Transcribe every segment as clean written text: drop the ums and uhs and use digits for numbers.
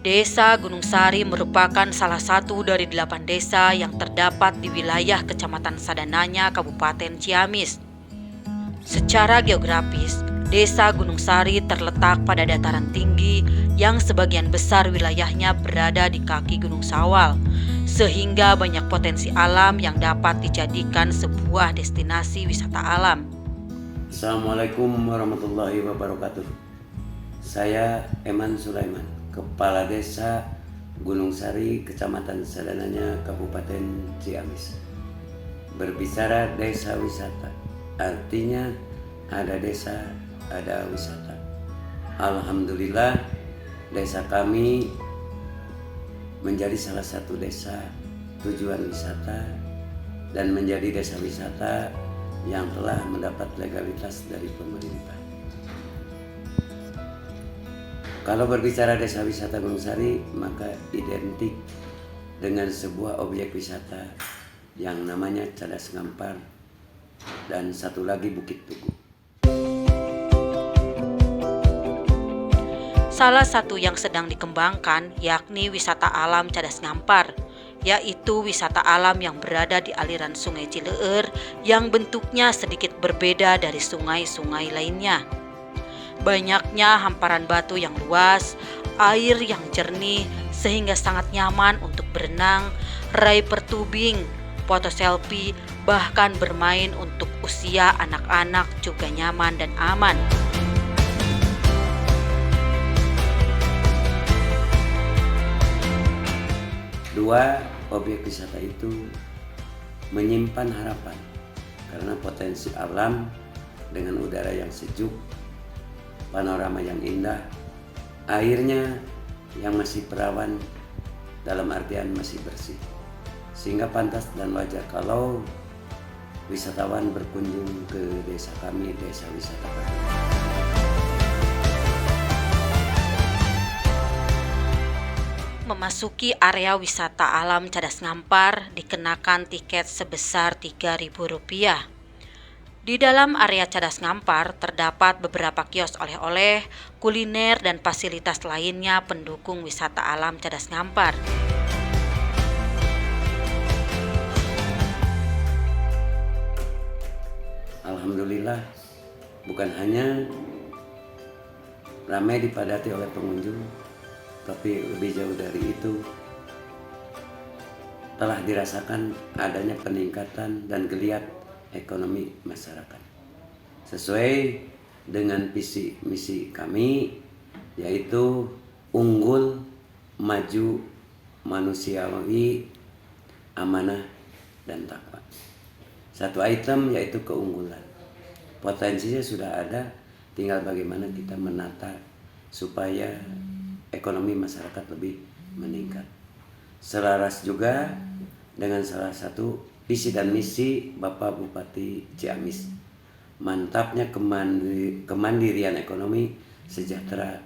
Desa Gunung Sari merupakan salah satu dari 8 desa yang terdapat di wilayah Kecamatan Sadananya, Kabupaten Ciamis. Secara geografis, Desa Gunung Sari terletak pada dataran tinggi yang sebagian besar wilayahnya berada di kaki Gunung Sawal, sehingga banyak potensi alam yang dapat dijadikan sebuah destinasi wisata alam. Assalamualaikum warahmatullahi wabarakatuh. Saya Eman Sulaiman, Kepala Desa Gunung Sari, Kecamatan Sadananya, Kabupaten Ciamis. Berbicara desa wisata, artinya ada desa, ada wisata. Alhamdulillah, desa kami menjadi salah satu desa tujuan wisata dan menjadi desa wisata yang telah mendapat legalitas dari pemerintah. Kalau berbicara desa wisata Gunung Sari, maka identik dengan sebuah objek wisata yang namanya Cadas Ngampar dan satu lagi Bukit Tugu. Salah satu yang sedang dikembangkan yakni wisata alam Cadas Ngampar, yaitu wisata alam yang berada di aliran Sungai Cileueur yang bentuknya sedikit berbeda dari sungai-sungai lainnya. Banyaknya hamparan batu yang luas, air yang jernih sehingga sangat nyaman untuk berenang, raih pertubing, foto selfie, bahkan bermain untuk usia anak-anak juga nyaman dan aman. Dua objek wisata itu menyimpan harapan karena potensi alam dengan udara yang sejuk, panorama yang indah, airnya yang masih perawan dalam artian masih bersih, sehingga pantas dan wajar kalau wisatawan berkunjung ke desa kami, desa wisata kami. Memasuki area wisata alam Cadas Ngampar dikenakan tiket sebesar Rp3.000. Di dalam area Cadas Ngampar terdapat beberapa kios oleh-oleh, kuliner, dan fasilitas lainnya pendukung wisata alam Cadas Ngampar. Alhamdulillah, bukan hanya ramai dipadati oleh pengunjung, tapi lebih jauh dari itu telah dirasakan adanya peningkatan dan geliat ekonomi masyarakat. Sesuai dengan visi misi kami, yaitu unggul, maju, manusiawi, amanah, dan takwa. Satu item yaitu keunggulan. Potensinya sudah ada, tinggal bagaimana kita menata supaya ekonomi masyarakat lebih meningkat. Selaras juga dengan salah satu visi dan misi Bapak Bupati Ciamis. Mantapnya kemandirian ekonomi sejahtera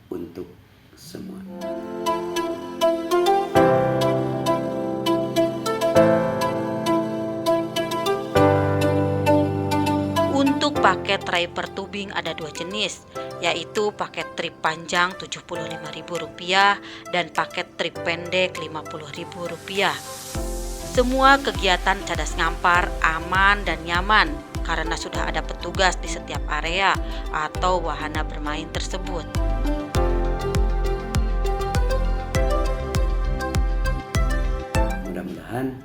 untuk semua. Untuk paket raih pertubing ada 2 jenis, yaitu paket trip panjang Rp75.000 dan paket trip pendek Rp50.000. Semua kegiatan Cadas Ngampar aman dan nyaman karena sudah ada petugas di setiap area atau wahana bermain tersebut. Mudah-mudahan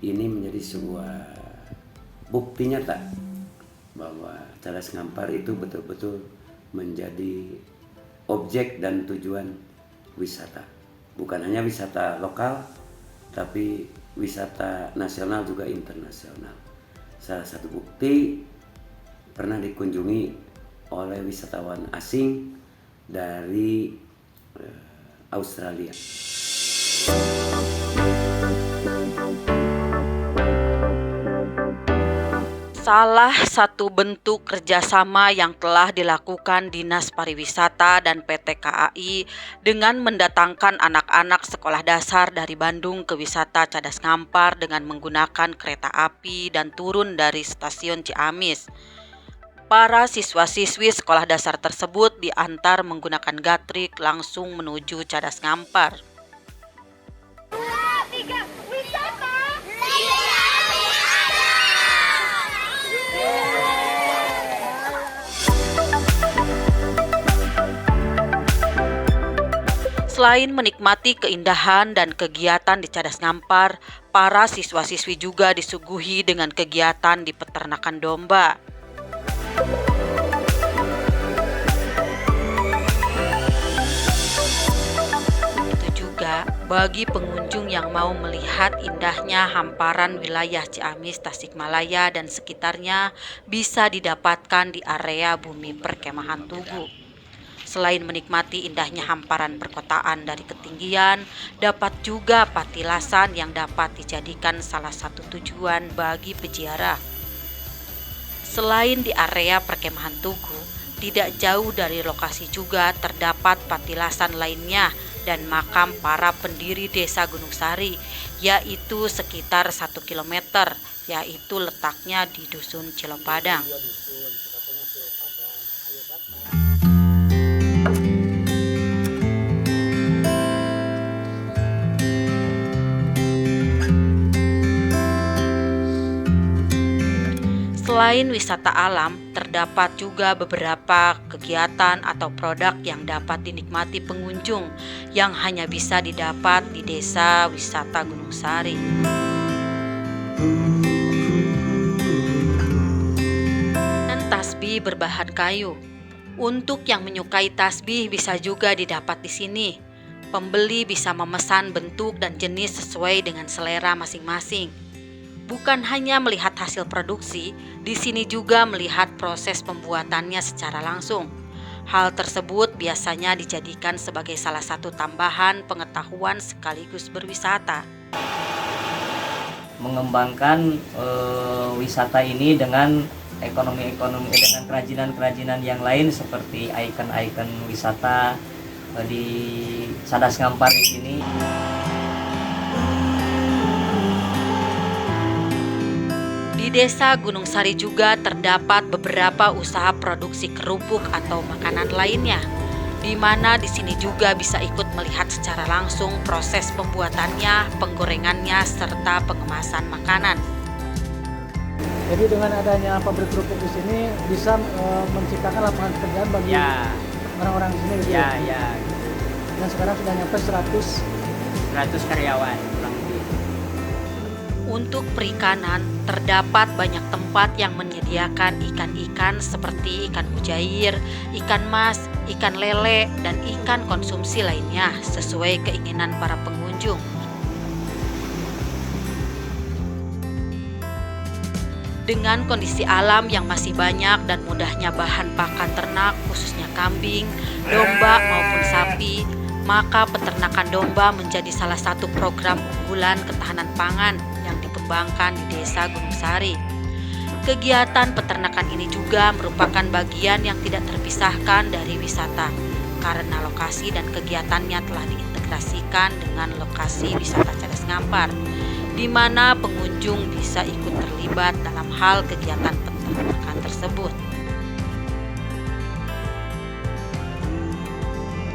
ini menjadi sebuah bukti nyata bahwa Cadas Ngampar itu betul-betul menjadi objek dan tujuan wisata. Bukan hanya wisata lokal, tapi wisata nasional juga internasional. Salah satu bukti pernah dikunjungi oleh wisatawan asing dari Australia. Salah satu bentuk kerjasama yang telah dilakukan Dinas Pariwisata dan PT KAI dengan mendatangkan anak-anak sekolah dasar dari Bandung ke wisata Cadas Ngampar dengan menggunakan kereta api dan turun dari stasiun Ciamis. Para siswa-siswi sekolah dasar tersebut diantar menggunakan gatrik langsung menuju Cadas Ngampar. Selain menikmati keindahan dan kegiatan di Cadas Ngampar, para siswa-siswi juga disuguhi dengan kegiatan di peternakan domba. Begitu juga bagi pengunjung yang mau melihat indahnya hamparan wilayah Ciamis, Tasikmalaya dan sekitarnya bisa didapatkan di area Bumi Perkemahan Tugu. Selain menikmati indahnya hamparan perkotaan dari ketinggian, dapat juga patilasan yang dapat dijadikan salah satu tujuan bagi peziarah. Selain di area perkemahan Tugu, tidak jauh dari lokasi juga terdapat patilasan lainnya dan makam para pendiri Desa Gunung Sari, yaitu sekitar 1 km, yaitu letaknya di Dusun Cilopadang. Selain wisata alam, terdapat juga beberapa kegiatan atau produk yang dapat dinikmati pengunjung yang hanya bisa didapat di Desa Wisata Gunung Sari. Dan tasbih berbahan kayu. Untuk yang menyukai tasbih bisa juga didapat di sini. Pembeli bisa memesan bentuk dan jenis sesuai dengan selera masing-masing. Bukan hanya melihat hasil produksi, di sini juga melihat proses pembuatannya secara langsung. Hal tersebut biasanya dijadikan sebagai salah satu tambahan pengetahuan sekaligus berwisata. Mengembangkan wisata ini dengan ekonomi-ekonomi dengan kerajinan-kerajinan yang lain seperti ikon-ikon wisata di Cadas Ngampar di sini. Di Desa Gunung Sari juga terdapat beberapa usaha produksi kerupuk atau makanan lainnya, di mana di sini juga bisa ikut melihat secara langsung proses pembuatannya, penggorengannya, serta pengemasan makanan. Jadi dengan adanya pabrik kerupuk di sini bisa menciptakan lapangan pekerjaan bagi orang-orang di sini gitu. Ya. Dan sekarang sudah nyampe 100 karyawan kurang lebih. Untuk perikanan, terdapat banyak tempat yang menyediakan ikan-ikan seperti ikan mujair, ikan mas, ikan lele, dan ikan konsumsi lainnya sesuai keinginan para pengunjung. Dengan kondisi alam yang masih banyak dan mudahnya bahan pakan ternak khususnya kambing, domba maupun sapi, maka peternakan domba menjadi salah satu program unggulan ketahanan pangan yang dikembangkan di Desa Gunung Sari. Kegiatan peternakan ini juga merupakan bagian yang tidak terpisahkan dari wisata, karena lokasi dan kegiatannya telah diintegrasikan dengan lokasi wisata Cadas Ngampar, di mana pengunjung bisa ikut terlibat dalam hal kegiatan peternakan tersebut.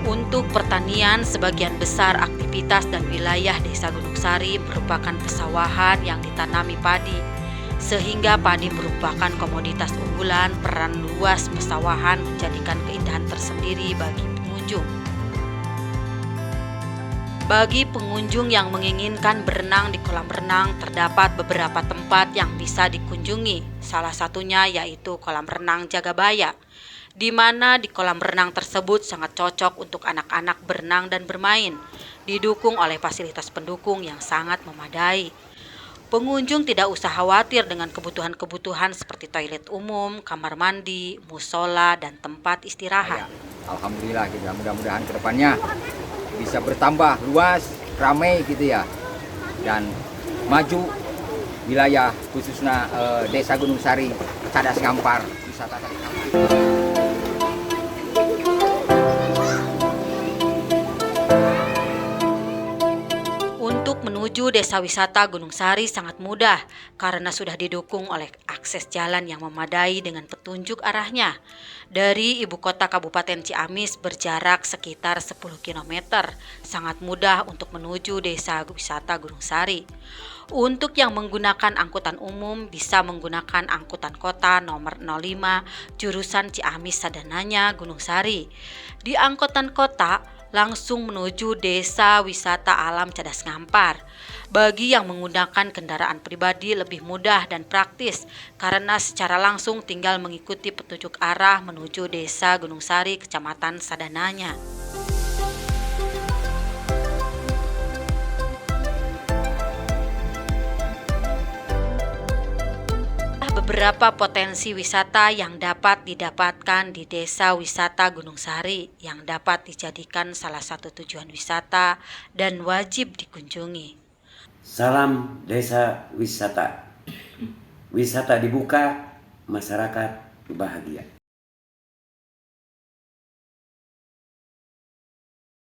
Untuk pertanian, sebagian besar aktivitas dan wilayah Desa Gunung Sari merupakan pesawahan yang ditanami padi, sehingga padi merupakan komoditas unggulan. Peran luas pesawahan menjadikan keindahan tersendiri bagi pengunjung. Bagi pengunjung yang menginginkan berenang di kolam renang, terdapat beberapa tempat yang bisa dikunjungi. Salah satunya yaitu kolam renang Jagabaya, di mana di kolam renang tersebut sangat cocok untuk anak-anak berenang dan bermain, didukung oleh fasilitas pendukung yang sangat memadai. Pengunjung tidak usah khawatir dengan kebutuhan-kebutuhan seperti toilet umum, kamar mandi, musola, dan tempat istirahat. Alhamdulillah, kita mudah-mudahan ke depannya bisa bertambah luas, ramai gitu ya, dan maju wilayah khususnya Desa Gunung Sari, Cadas Ngampar, wisata Cadas Ngampar. Menuju desa wisata Gunung Sari sangat mudah karena sudah didukung oleh akses jalan yang memadai dengan petunjuk arahnya. Dari ibu kota Kabupaten Ciamis berjarak sekitar 10 km, sangat mudah untuk menuju desa wisata Gunung Sari. Untuk yang menggunakan angkutan umum bisa menggunakan angkutan kota nomor 05 jurusan Ciamis Sadananya Gunung Sari. Di angkutan kota langsung menuju desa wisata alam Cadas Ngampar. Bagi yang menggunakan kendaraan pribadi lebih mudah dan praktis karena secara langsung tinggal mengikuti petunjuk arah menuju desa Gunung Sari, Kecamatan Sadananya. Beberapa potensi wisata yang dapat didapatkan di Desa Wisata Gunung Sari yang dapat dijadikan salah satu tujuan wisata dan wajib dikunjungi. Salam desa wisata. Wisata dibuka, masyarakat bahagia.